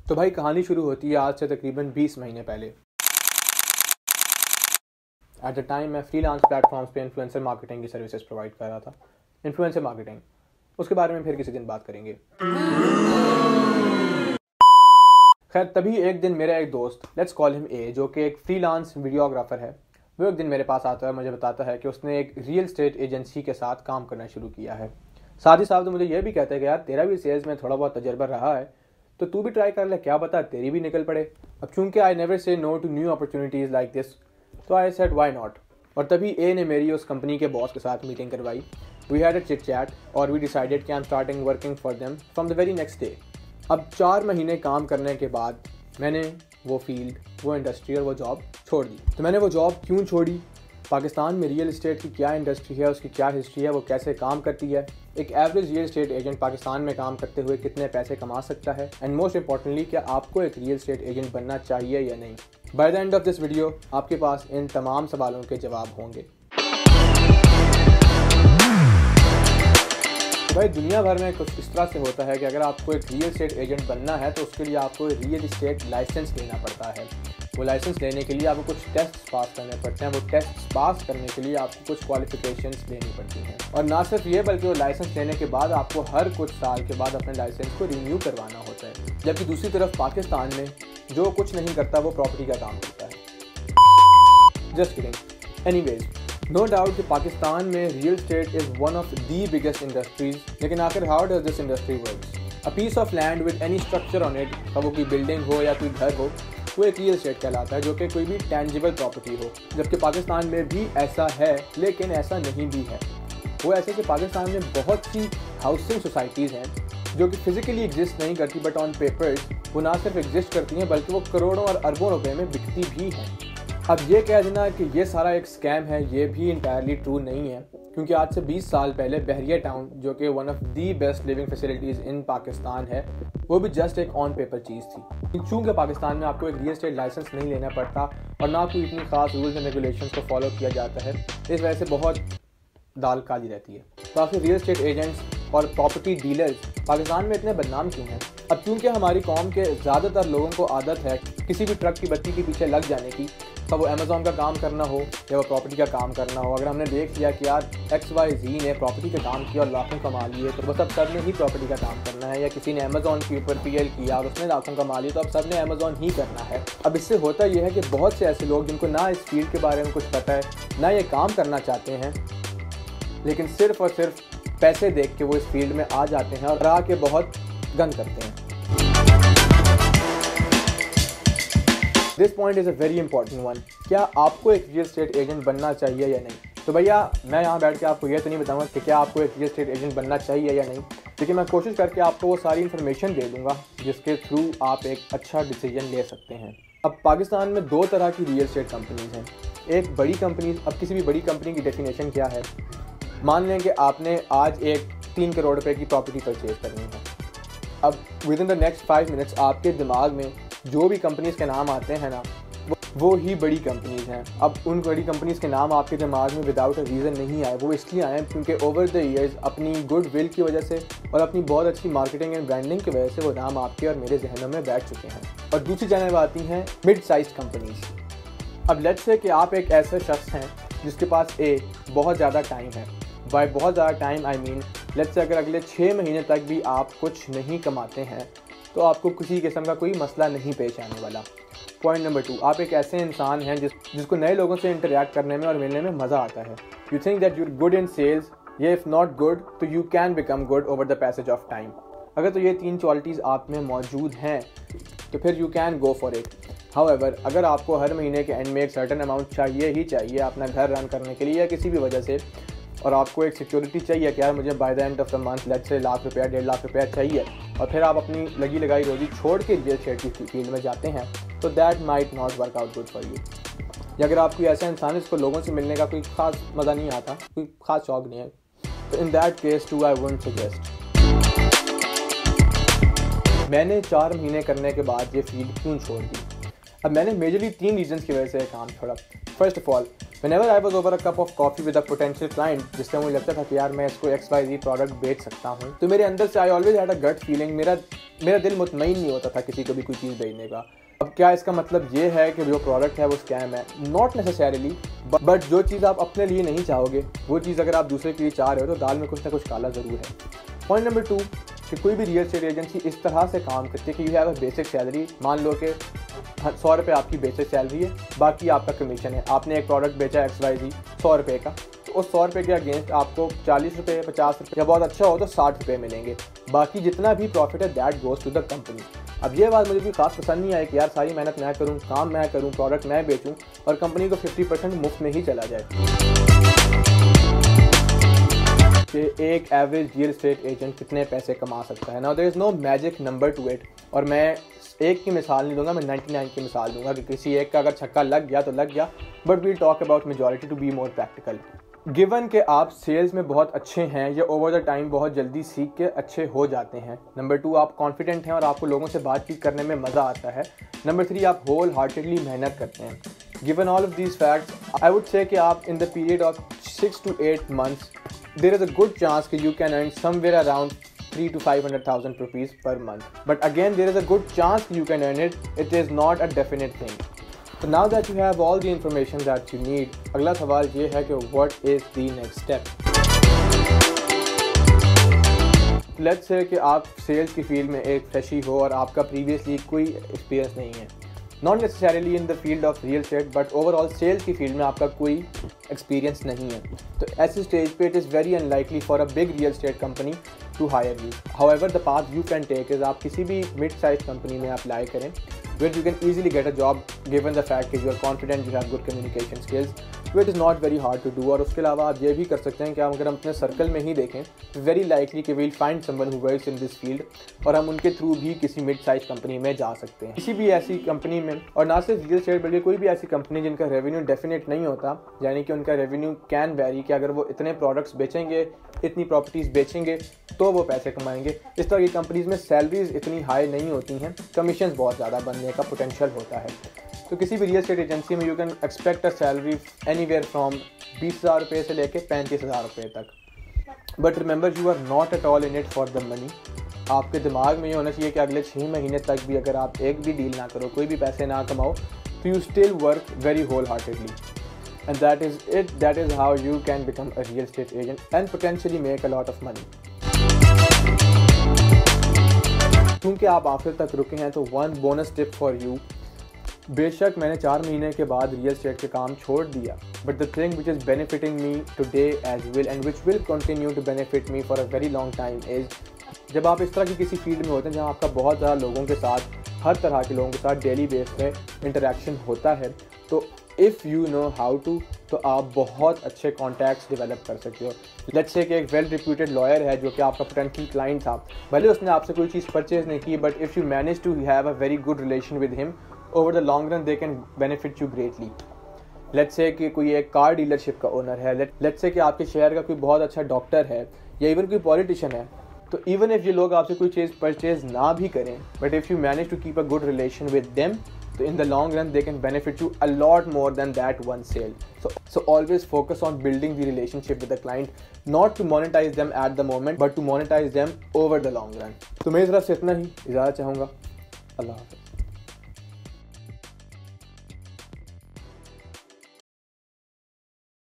तो भाई कहानी शुरू होती है आज से तकरीबन 20 महीने पहले। एट द टाइम मैं फ्रीलांस प्लेटफॉर्म्स पे इन्फ्लुएंसर मार्केटिंग की सर्विसेज प्रोवाइड कर रहा था। इन्फ्लुएंसर मार्केटिंग, उसके बारे में फिर किसी दिन बात करेंगे। खैर, तभी एक दिन मेरा एक दोस्त, लेट्स कॉल हिम ए, जो कि एक फ्रीलांस वीडियोग्राफर है, वो एक दिन मेरे पास आता है, मुझे बताता है कि उसने एक रियल एस्टेट एजेंसी के साथ काम करना शुरू किया है। साथ ही साथ तो मुझे यह भी कहता है कि यार तेरा भी सेल्स में थोड़ा बहुत तजर्बा रहा है, तो तू भी ट्राई कर ले, क्या पता तेरी भी निकल पड़े। अब चूंकि I never say no to new opportunities like this, तो आई सेड व्हाई नॉट। और तभी ए ने मेरी उस कंपनी के बॉस के साथ मीटिंग करवाई। We had a chit chat और वी डिसाइडेड कि I am starting working for them from the very next day. अब 4 महीने काम करने के बाद मैंने वो फील्ड, वो इंडस्ट्री और वो जॉब छोड़ दी। तो मैंने वो जॉब क्यों छोड़ी, पाकिस्तान में रियल एस्टेट की क्या इंडस्ट्री है, उसकी क्या हिस्ट्री है, वो कैसे काम करती है, एक average real estate agent Pakistan में काम करते हुए कितने पैसे कमा सकता है, एंड मोस्ट इंपॉर्टेंटली क्या आपको एक रियल एस्टेट एजेंट बनना चाहिए या नहीं। By the end of this video आपके पास इन तमाम सवालों के जवाब होंगे। भाई दुनिया भर में कुछ इस तरह से होता है कि अगर आपको एक रियल एस्टेट एजेंट बनना है तो उसके लिए आपको रियल एस्टेट लाइसेंस लेना पड़ता है। वो लाइसेंस लेने के लिए आपको कुछ टेस्ट पास करने पड़ते हैं। वो टेस्ट पास करने के लिए आपको कुछ क्वालिफिकेशंस लेनी पड़ती हैं। और ना सिर्फ ये बल्कि वो लाइसेंस लेने के बाद आपको हर कुछ साल के बाद अपने लाइसेंस को रिन्यू करवाना होता है। जबकि दूसरी तरफ पाकिस्तान में जो कुछ नहीं करता वो प्रॉपर्टी का काम करता है। Just kidding. Anyways, no doubt कि पाकिस्तान में real estate is one of the biggest industries. लेकिन आखिर how does this industry works? A piece of land with any structure on it, वो कोई बिल्डिंग हो या कोई घर हो, वो एक रियल एस्टेट कहलाता है, जो कि कोई भी टेंजिबल प्रॉपर्टी हो। जबकि पाकिस्तान में भी ऐसा है, लेकिन ऐसा नहीं भी है। वो ऐसे कि पाकिस्तान में बहुत सी हाउसिंग सोसाइटीज़ हैं जो कि फिजिकली एग्जिस्ट नहीं करती, बट ऑन पेपर्स वो ना सिर्फ एग्जिस्ट करती हैं बल्कि वो करोड़ों और अरबों रुपए में बिकती भी हैं। अब ये कह देना कि ये सारा एक स्कैम है, ये भी इंटायरली ट्रू नहीं है, क्योंकि आज से 20 साल पहले बहरिया टाउन, जो कि one of the best living facilities इन पाकिस्तान है, वो भी जस्ट एक ऑन पेपर चीज़ थी। चूँकि पाकिस्तान में आपको एक रियल एस्टेट लाइसेंस नहीं लेना पड़ता और ना कोई इतनी खास रूल्स एंड रेगुलेशंस को फॉलो किया जाता है, इस वजह से बहुत दाल काली रहती है। तो आखिर रियल एस्टेट एजेंट्स और प्रॉपर्टी डीलर्स पाकिस्तान में इतने बदनाम क्यों हैं? अब क्योंकि हमारी कौम के ज़्यादातर लोगों को आदत है किसी भी ट्रक की बत्ती के पीछे लग जाने की, तो वो अमेज़ॉन का काम करना हो या वो प्रॉपर्टी का काम करना हो। अगर हमने देख लिया कि यार XYZ ने प्रॉपर्टी का काम किया और लाखों कमा लिए, तो बस अब सब ने ही प्रॉपर्टी का काम करना है। या किसी ने अमेज़ॉन के ऊपर PL किया और उसने लाखों कमा लिए, तो अब सब ने अमेज़ॉन ही करना है। अब इससे होता यह है कि बहुत से ऐसे लोग जिनको ना इस फील्ड के बारे में कुछ पता है, ना ये काम करना चाहते हैं, लेकिन सिर्फ और सिर्फ पैसे देख के वो इस फील्ड में आ जाते हैं और आके बहुत गंद करते हैं। This point is a very important one. क्या आपको एक रियल एस्टेट एजेंट बनना चाहिए या नहीं? तो भैया मैं यहाँ बैठ के आपको ये तो नहीं बताऊँगा कि क्या आपको एक रियल एस्टेट एजेंट बनना चाहिए या नहीं, लेकिन मैं कोशिश करके आपको वो सारी इन्फॉर्मेशन दे दूँगा जिसके थ्रू आप एक अच्छा डिसीजन ले सकते हैं। अब पाकिस्तान में 2 तरह की रियल एस्टेट कंपनीज हैं। एक बड़ी कंपनी, अब किसी भी बड़ी कंपनी की डेफिनेशन क्या है? मान लें कि आपने आज एक 3 करोड़ रुपए की प्रॉपर्टी परचेज करनी है। अब with in the next 5 minutes आपके दिमाग में जो भी कंपनीज़ के नाम आते हैं ना, वो ही बड़ी कंपनीज़ हैं। अब उन बड़ी कंपनीज़ के नाम आपके दिमाग में विदाउट अ रीज़न नहीं आए, वो इसलिए आए क्योंकि ओवर द ईयर्स अपनी गुड विल की वजह से और अपनी बहुत अच्छी मार्केटिंग एंड ब्रांडिंग की वजह से वो नाम आपके और मेरे जहनों में बैठ चुके हैं। और दूसरी जानब आती हैं मिड साइज कंपनीज़। अब लेट्स से कि आप एक ऐसे शख्स हैं जिसके पास बहुत ज़्यादा टाइम है। बाय बहुत ज़्यादा time I mean let's say अगर अगले 6 महीने तक भी आप कुछ नहीं कमाते हैं तो आपको किसी किस्म का कोई मसला नहीं पेश आने वाला। पॉइंट नंबर 2, आप एक ऐसे इंसान हैं जिसको नए लोगों से इंटरेक्ट करने में और मिलने में मज़ा आता है। You think that you're good in sales, ये इफ़ नॉट गुड तो you can become good over the passage of time. अगर तो ये 3 क्वालिटीज़ आप में मौजूद हैं तो फिर you can go for it. However, अगर आपको हर महीने के एंड में एक सर्टेन अमाउंट चाहिए ही चाहिए अपना घर रन करने के लिए या किसी भी वजह से, और आपको एक सिक्योरिटी चाहिए कि यार मुझे by the end of the month let's say lakh रुपया 1.5 लाख रुपया चाहिए, और फिर आप अपनी लगी लगाई रोजी छोड़ के रियल एस्टेट की फील्ड में जाते हैं, तो that might not work out good for you. या अगर आप कोई ऐसा इंसान है जिसको लोगों से मिलने का कोई खास मज़ा नहीं आता, कोई खास शौक नहीं है, तो in that case too I wouldn't suggest. मैंने 4 महीने करने के बाद ये फील्ड क्यों छोड़ दी? अब मैंने मेजरली 3 रीजन्स की वजह से काम छोड़ा। First of all, Whenever I was over a cup of coffee with a potential client, जिससे मुझे लगता था कि यार मैं इसको XYZ प्रोडक्ट बेच सकता हूँ, तो मेरे अंदर से I always had a gut feeling, मेरा दिल मुतमईन नहीं होता था किसी को भी कोई चीज़ बेचने का। अब क्या इसका मतलब ये है कि जो प्रोडक्ट है वो स्कैम है? नॉट नेसेसरीली, बट जो चीज़ आप अपने लिए नहीं चाहोगे वो चीज़ अगर आप दूसरे के लिए चाह रहे हो तो दाल में कुछ ना कुछ काला ज़रूर है। पॉइंट नंबर 2 कि कोई भी रियल एस्टेट एजेंसी इस तरह से काम करती है कि you have a basic salary. मान लो कि 100 रुपये आपकी बेसिक सैलरी है, बाकी आपका कमीशन है। आपने एक प्रोडक्ट बेचा XYZ 100 रुपये का, तो उस 100 रुपये के अगेंस्ट आपको 40 रुपये, 50 रुपये या बहुत अच्छा हो तो 60 रुपये मिलेंगे। बाकी जितना भी प्रॉफिट है that goes to the company. अब ये बात मुझे भी खास पसंद नहीं आई कि यार सारी मेहनत मैं करूँ, काम मैं करूँ, प्रोडक्ट मैं बेचूँ और कंपनी को 50% मुफ्त में ही चला जाए। कि एक एवरेज रियल एस्टेट एजेंट कितने पैसे कमा सकता है। Now there is no magic number to it, और मैं एक की मिसाल नहीं दूंगा, मैं 99 की मिसाल दूंगा कि किसी एक का अगर छक्का लग गया तो लग गया, but we'll talk about majority to be more practical. Given कि आप सेल्स में बहुत अच्छे हैं या ओवर द टाइम बहुत जल्दी सीख के अच्छे हो जाते हैं। नंबर 2 आप कॉन्फिडेंट हैं और आपको लोगों से बातचीत करने में मज़ा आता है। नंबर 3 आप होल हार्टेडली मेहनत करते हैं। Given all of these facts I would say कि आप in the period of 6 to 8 months there is a good chance that you can earn somewhere around 3 to 500,000 rupees per month. But again, there is a good chance you can earn it. It is not a definite thing. So now that you have all the information that you need, अगला सवाल ये है कि what is the next step? Let's say कि आप sales की field में एक फ्रेशी हो और आपका प्रीवियसली कोई एक्सपीरियंस नहीं है, not necessarily in the field of real estate, but overall sales की फील्ड में आपका कोई एक्सपीरियंस नहीं है, तो ऐसे स्टेज पे it is very unlikely for a big real estate company to hire you. However the path you can take is आप किसी भी मिड साइज कंपनी में अप्लाई करें where you can easily get a job given the fact that you are confident, you have good communication skills, which is not very hard to do। और उसके अलावा आप ये भी कर सकते हैं कि हम अगर हम अपने सर्कल में ही देखें तो वेरी लाइकली कि we'll find someone who works in this field और हम उनके थ्रू भी किसी मिड साइज कंपनी में जा सकते हैं। किसी भी ऐसी कंपनी में, और ना सिर्फ रियल एस्टेट बल्कि कोई भी ऐसी कंपनी जिनका रेवेन्यू डेफिनेट नहीं होता, यानी कि उनका रेवेन्यू कैन वेरी, कि अगर वो इतने प्रोडक्ट्स बेचेंगे, इतनी प्रॉपर्टीज़ बेचेंगे तो वो पैसे कमाएंगे। इस तरह की कंपनीज में सैलरीज इतनी हाई नहीं होती हैं, कमीशन बहुत ज़्यादा बनने का पोटेंशियल होता है। तो किसी भी रियल एस्टेट एजेंसी में you can expect a salary anywhere from 20,000 रुपये से लेके 35,000 रुपये तक। But remember you are not at all in it for the money. आपके दिमाग में ये होना चाहिए कि अगले 6 महीने तक भी अगर आप एक भी डील ना करो, कोई भी पैसे ना कमाओ, तो you still work very wholeheartedly, and that is it. That is how you can become a real estate agent and potentially make a lot of money. क्योंकि आप आखिर तक रुके हैं तो one bonus tip for you. बेशक मैंने 4 महीने के बाद रियल एस्टेट के काम छोड़ दिया, but the thing which is benefiting me today as well and which will continue to benefit me for a very long time is, जब आप इस तरह की किसी फील्ड में होते हैं जहाँ आपका बहुत ज़्यादा लोगों के साथ, हर तरह के लोगों के साथ डेली बेस पे इंटरेक्शन होता है, तो if you know how to, तो आप बहुत अच्छे कॉन्टैक्ट्स डेवलप कर सकते हो। लेट्स से कि एक वेल रिप्यूटेड लॉयर है जो कि आपका पोटेंशियल क्लाइंट था, भले उसने आपसे कोई चीज़ परचेज नहीं की, but if you manage to have a very good relation with him, over the long run they can benefit you greatly. Let's say कि कोई एक कार डीलरशिप का ओनर है, लेट्स से कि आपके शहर का कोई बहुत अच्छा डॉक्टर है या इवन कोई पॉलिटिशियन है, तो इवन इफ़ ये लोग आपसे कोई चीज़ परचेज ना भी करें, but if you manage to keep a good relation with them, so in the long run they can benefit you a lot more than that one sale. So always focus on building the relationship with the client, not to monetize them at the moment but to monetize them over the long run. तो मेरी तरफ से इतना ही, इजाज़त चाहूँगा। अल्लाह हाफ़िज़।